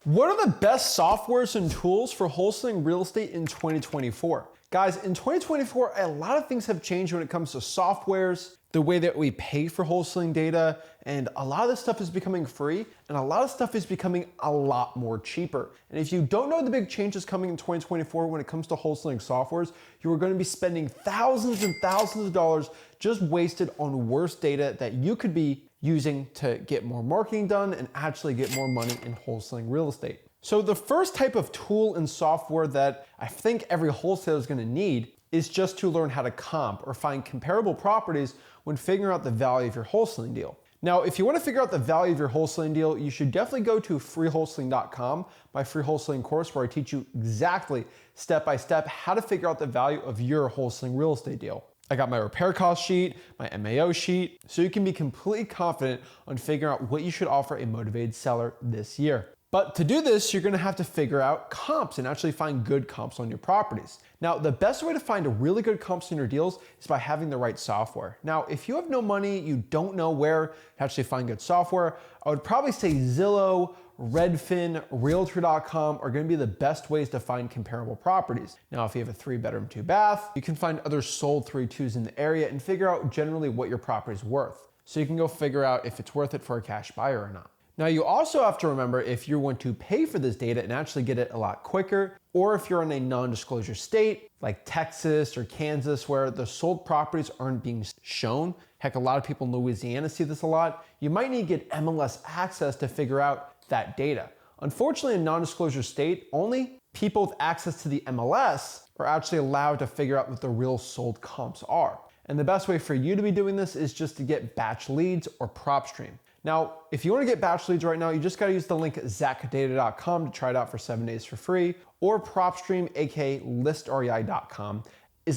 What are the best softwares and tools for wholesaling real estate in 2024? Guys, in 2024, a lot of things have changed when it comes to softwares, the way that we pay for wholesaling data, and a lot of this stuff is becoming free, and a lot of stuff is becoming a lot more cheaper. And if you don't know the big changes coming in 2024 when it comes to wholesaling softwares, you are going to be spending thousands and thousands of dollars just wasted on worse data that you could be using to get more marketing done and actually get more money in wholesaling real estate. So the first type of tool and software that I think every wholesaler is going to need is just to learn how to comp or find comparable properties when figuring out the value of your wholesaling deal. Now, if you want to figure out the value of your wholesaling deal, you should definitely go to freewholesaling.com, my free wholesaling course, where I teach you exactly step-by-step how to figure out the value of your wholesaling real estate deal. I got my repair cost sheet, my MAO sheet, so you can be completely confident on figuring out what you should offer a motivated seller this year. But to do this, you're gonna have to figure out comps and actually find good comps on your properties. Now, the best way to find really good comps in your deals is by having the right software. Now, if you have no money, you don't know where to actually find good software, I would probably say Zillow, Redfin, Realtor.com are gonna be the best ways to find comparable properties. Now, if you have a 3-bedroom, 2-bath, you can find other sold 3-2s in the area and figure out generally what your property is worth. So you can go figure out if it's worth it for a cash buyer or not. Now, you also have to remember if you want to pay for this data and actually get it a lot quicker, or if you're in a non-disclosure state like Texas or Kansas where the sold properties aren't being shown. Heck, a lot of people in Louisiana see this a lot. You might need to get MLS access to figure out that data. Unfortunately, in a non-disclosure state, only people with access to the MLS are actually allowed to figure out what the real sold comps are. And the best way for you to be doing this is just to get batch leads or PropStream. Now, if you want to get batch leads right now, you just got to use the link zachdata.com to try it out for 7 days for free, or PropStream, aka listrei.com.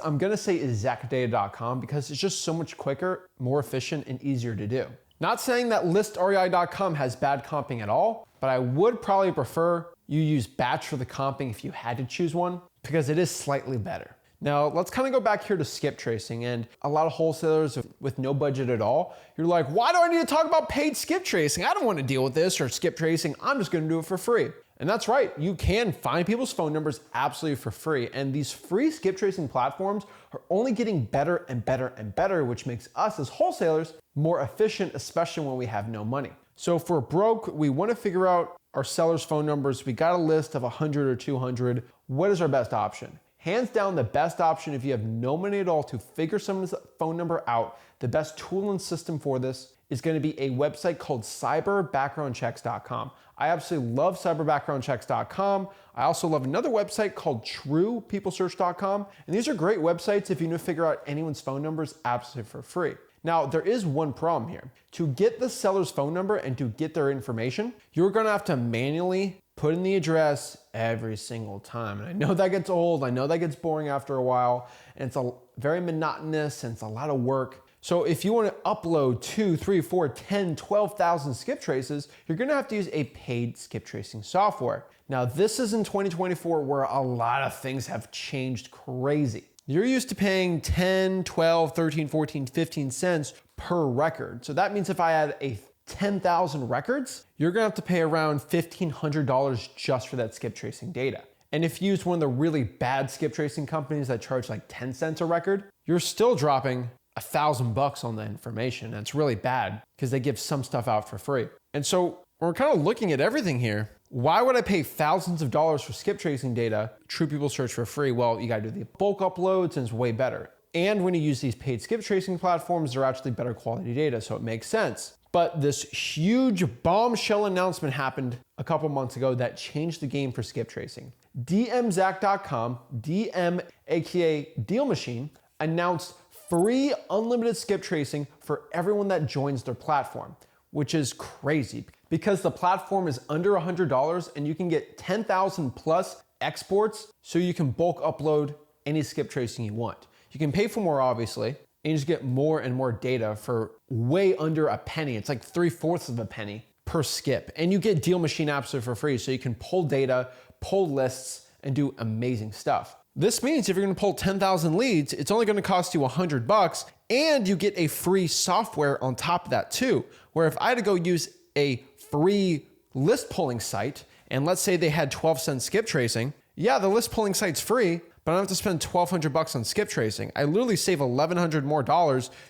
I'm going to say is zachdata.com because it's just so much quicker, more efficient, and easier to do. Not saying that listrei.com has bad comping at all, but I would probably prefer you use batch for the comping if you had to choose one, because it is slightly better. Now, let's kind of go back here to skip tracing, and a lot of wholesalers with no budget at all, you're like, why do I need to talk about paid skip tracing? I don't want to deal with this or skip tracing. I'm just going to do it for free. And that's right. You can find people's phone numbers absolutely for free. And these free skip tracing platforms are only getting better and better and better, which makes us as wholesalers more efficient, especially when we have no money. So if we're broke, we want to figure out our sellers' phone numbers. We got a list of 100 or 200. What is our best option? Hands down, the best option if you have no money at all to figure someone's phone number out, the best tool and system for this is going to be a website called cyberbackgroundchecks.com. I absolutely love cyberbackgroundchecks.com. I also love another website called truepeoplesearch.com. And these are great websites if you need to figure out anyone's phone numbers absolutely for free. Now, there is one problem here. To get the seller's phone number and to get their information, you're going to have to manually put in the address every single time. And I know that gets old. I know that gets boring after a while. And it's very monotonous and it's a lot of work. So if you want to upload 2, 3, 4, 10, 12,000 skip traces, you're going to have to use a paid skip tracing software. Now, this is in 2024 where a lot of things have changed crazy. You're used to paying 10, 12, 13, 14, 15 cents per record. So that means if I had a 10,000 records, you're gonna have to pay around $1,500 just for that skip tracing data. And if you use one of the really bad skip tracing companies that charge like 10 cents a record, you're still dropping $1,000 on the information. And it's really bad because they give some stuff out for free. And so we're kind of looking at everything here. Why would I pay thousands of dollars for skip tracing data, True People Search for free? Well, you gotta do the bulk uploads and it's way better. And when you use these paid skip tracing platforms, they're actually better quality data, so it makes sense. But this huge bombshell announcement happened a couple months ago that changed the game for skip tracing. DMZach.com, DM aka Deal Machine, announced free unlimited skip tracing for everyone that joins their platform, which is crazy because the platform is under $100 and you can get 10,000 plus exports so you can bulk upload any skip tracing you want. You can pay for more, obviously, and you just get more and more data for way under a penny. It's like 3/4 of a penny per skip. And you get Deal Machine absolutely for free, so you can pull data, pull lists, and do amazing stuff. This means if you're gonna pull 10,000 leads, it's only gonna cost you $100, and you get a free software on top of that too, where if I had to go use a free list pulling site and let's say they had 12-cent skip tracing, yeah, the list pulling site's free, but I don't have to spend $1,200 on skip tracing. I literally save $1,100 more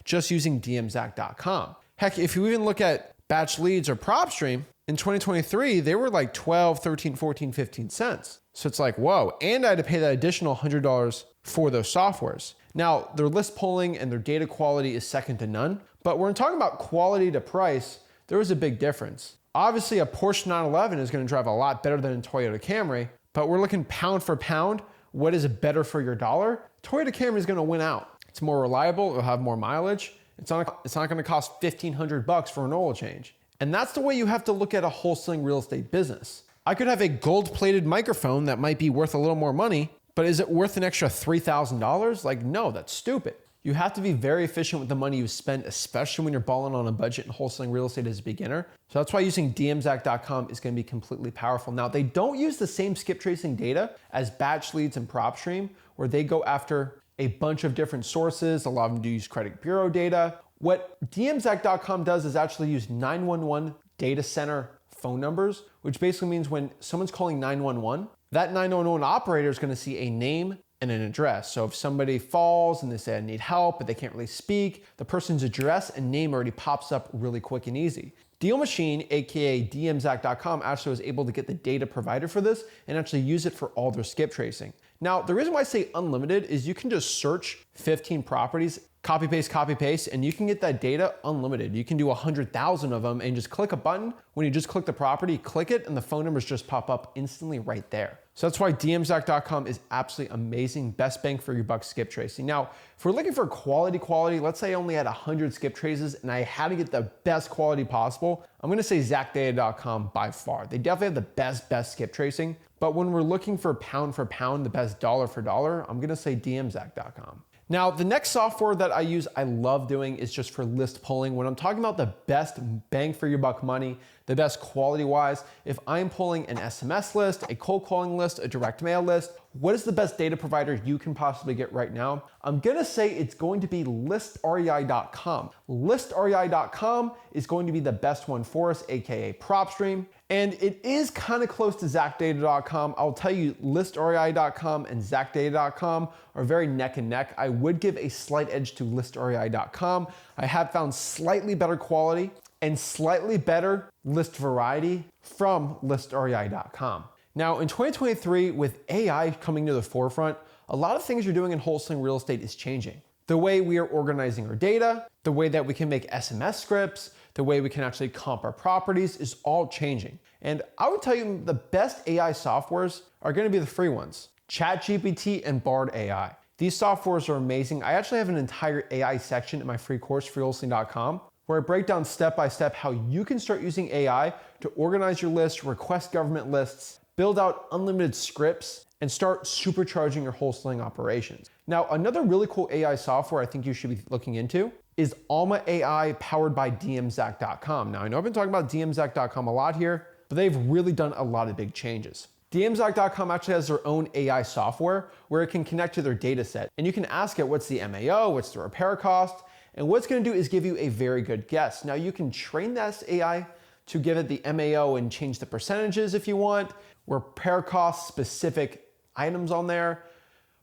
just using dmzack.com. Heck, if you even look at batch leads or PropStream, in 2023, they were like 12, 13, 14, 15 cents. So it's like, whoa, and I had to pay that additional $100 for those softwares. Now, their list pulling and their data quality is second to none, but when we're talking about quality to price, there is a big difference. Obviously, a Porsche 911 is going to drive a lot better than a Toyota Camry, but we're looking pound for pound, what is better for your dollar? Toyota Camry is going to win out. It's more reliable, it'll have more mileage. It's not going to cost $1,500 for an oil change. And that's the way you have to look at a wholesaling real estate business. I could have a gold-plated microphone that might be worth a little more money, but is it worth an extra $3,000? Like, no, that's stupid. You have to be very efficient with the money you spend, especially when you're balling on a budget and wholesaling real estate as a beginner. So that's why using dmzack.com is going to be completely powerful. Now, they don't use the same skip tracing data as batch leads and PropStream, where they go after a bunch of different sources. A lot of them do use credit bureau data. What dmzack.com does is actually use 911 data center phone numbers, which basically means when someone's calling 911, that 911 operator is going to see a name and an address. So if somebody falls and they say I need help, but they can't really speak, the person's address and name already pops up really quick and easy. Deal Machine, aka dmzack.com, actually was able to get the data provider for this and actually use it for all their skip tracing. Now, the reason why I say unlimited is you can just search 15 properties, copy paste, and you can get that data unlimited. You can do 100,000 of them and just click a button. When you just click the property, click it, and the phone numbers just pop up instantly right there. So that's why dmzack.com is absolutely amazing, best bang for your buck skip tracing. Now, if we're looking for quality, let's say I only had 100 skip traces and I had to get the best quality possible, I'm gonna say zachdata.com by far. They definitely have the best skip tracing, but when we're looking for pound, the best dollar for dollar, I'm gonna say dmzack.com. Now, the next software that I love doing is just for list pulling. When I'm talking about the best bang for your buck money, the best quality wise, if I'm pulling an SMS list, a cold calling list, a direct mail list, what is the best data provider you can possibly get right now? I'm gonna say it's going to be listrei.com. Listrei.com is going to be the best one for us, aka PropStream. And it is kind of close to zachdata.com. I'll tell you, listrei.com and zachdata.com are very neck and neck. I would give a slight edge to listrei.com. I have found slightly better quality and slightly better list variety from listrei.com. Now, in 2023, with AI coming to the forefront, a lot of things you're doing in wholesaling real estate is changing. The way we are organizing our data, the way that we can make SMS scripts, the way we can actually comp our properties is all changing. And I would tell you the best AI softwares are gonna be the free ones, ChatGPT and Bard AI. These softwares are amazing. I actually have an entire AI section in my free course, freewholesaling.com, where I break down step-by-step how you can start using AI to organize your list, request government lists, build out unlimited scripts, and start supercharging your wholesaling operations. Now, another really cool AI software I think you should be looking into is Alma AI powered by dmzack.com. Now, I know I've been talking about dmzack.com a lot here, but they've really done a lot of big changes. dmzack.com actually has their own AI software where it can connect to their data set. And you can ask it, what's the MAO, what's the repair cost? And what it's gonna do is give you a very good guess. Now, you can train this AI to give it the MAO and change the percentages if you want, repair cost specific items on there.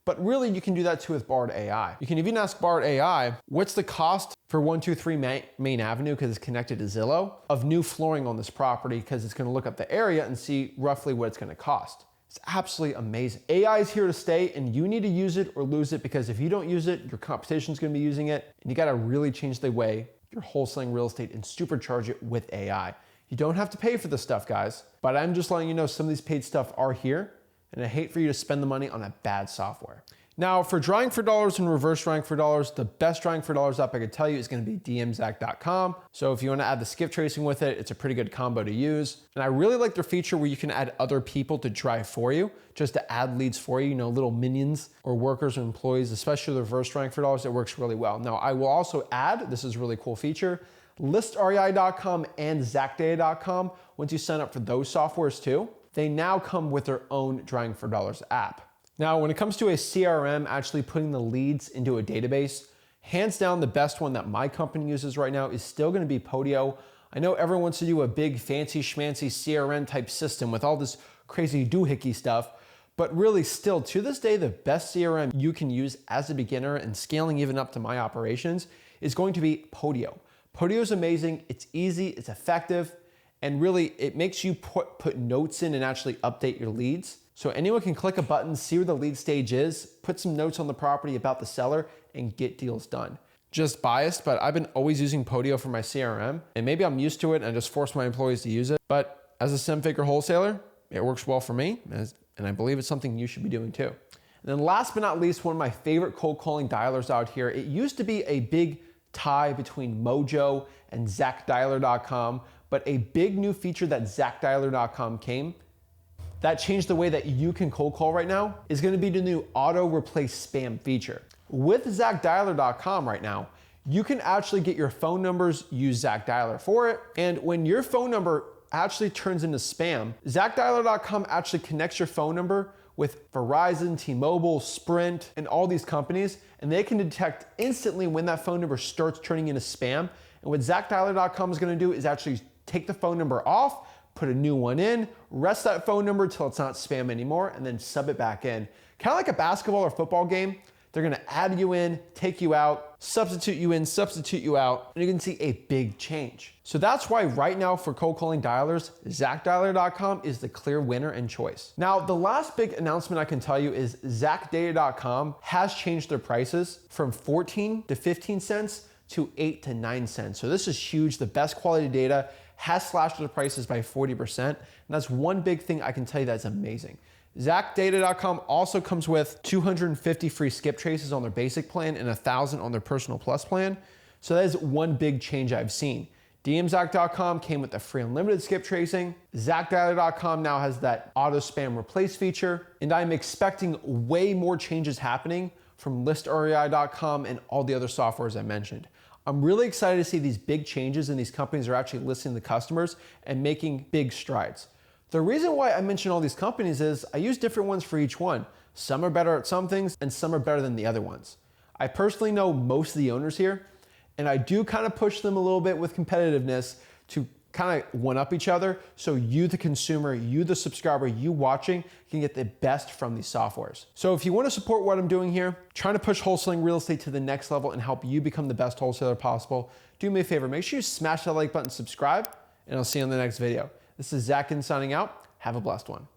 But really, you can do that too with Bard AI. You can even ask Bard AI, what's the cost for 123 Main Avenue, because it's connected to Zillow, of new flooring on this property, because it's gonna look up the area and see roughly what it's gonna cost. It's absolutely amazing. AI is here to stay, and you need to use it or lose it, because if you don't use it, your competition's gonna be using it, and you gotta really change the way you're wholesaling real estate and supercharge it with AI. You don't have to pay for this stuff, guys, but I'm just letting you know some of these paid stuff are here, and I hate for you to spend the money on a bad software. Now, for drawing for dollars and reverse drawing for dollars, the best drawing for dollars app I could tell you is gonna be dmzack.com. So if you wanna add the skip tracing with it, it's a pretty good combo to use. And I really like their feature where you can add other people to drive for you, just to add leads for you, little minions or workers or employees, especially the reverse drawing for dollars, it works really well. Now, I will also add, this is a really cool feature, listrei.com and zachdata.com, once you sign up for those softwares too, they now come with their own drawing for dollars app. Now, when it comes to a CRM actually putting the leads into a database, hands down the best one that my company uses right now is still gonna be Podio. I know everyone wants to do a big fancy schmancy CRM type system with all this crazy doohickey stuff, but really still to this day, the best CRM you can use as a beginner and scaling even up to my operations is going to be Podio. Podio is amazing, it's easy, it's effective, and really it makes you put notes in and actually update your leads. So anyone can click a button, see where the lead stage is, put some notes on the property about the seller, and get deals done. Just biased, but I've been always using Podio for my CRM, and maybe I'm used to it and I just force my employees to use it. But as a 7-figure wholesaler, it works well for me, and I believe it's something you should be doing too. And then last but not least, one of my favorite cold calling dialers out here. It used to be a big tie between Mojo and ZachDialer.com, but a big new feature that ZachDialer.com came that changed the way that you can cold call right now is gonna be the new auto replace spam feature. With ZachDialer.com right now, you can actually get your phone numbers, use Zach Dialer for it, and when your phone number actually turns into spam, ZachDialer.com actually connects your phone number with Verizon, T-Mobile, Sprint, and all these companies, and they can detect instantly when that phone number starts turning into spam. And what ZachDialer.com is gonna do is actually take the phone number off, put a new one in, rest that phone number till it's not spam anymore, and then sub it back in. Kind of like a basketball or football game. They're gonna add you in, take you out, substitute you in, substitute you out, and you can see a big change. So that's why right now for cold calling dialers, ZachDialer.com is the clear winner and choice. Now, the last big announcement I can tell you is ZachData.com has changed their prices from 14 to 15 cents to 8 to 9 cents. So this is huge. The best quality data has slashed their prices by 40%. And that's one big thing I can tell you that's amazing. ZachData.com also comes with 250 free skip traces on their basic plan and 1,000 on their personal plus plan. So that is one big change I've seen. DMZach.com came with the free unlimited skip tracing. ZachDialer.com now has that auto spam replace feature. And I'm expecting way more changes happening from ListREI.com and all the other softwares I mentioned. I'm really excited to see these big changes and these companies are actually listening to customers and making big strides. The reason why I mention all these companies is I use different ones for each one. Some are better at some things and some are better than the other ones. I personally know most of the owners here, and I do kind of push them a little bit with competitiveness to kind of one up each other. So you, the consumer, you, the subscriber, you watching can get the best from these softwares. So if you want to support what I'm doing here, trying to push wholesaling real estate to the next level and help you become the best wholesaler possible, do me a favor, make sure you smash that like button, subscribe, and I'll see you on the next video. This is Zach Ginn signing out. Have a blessed one.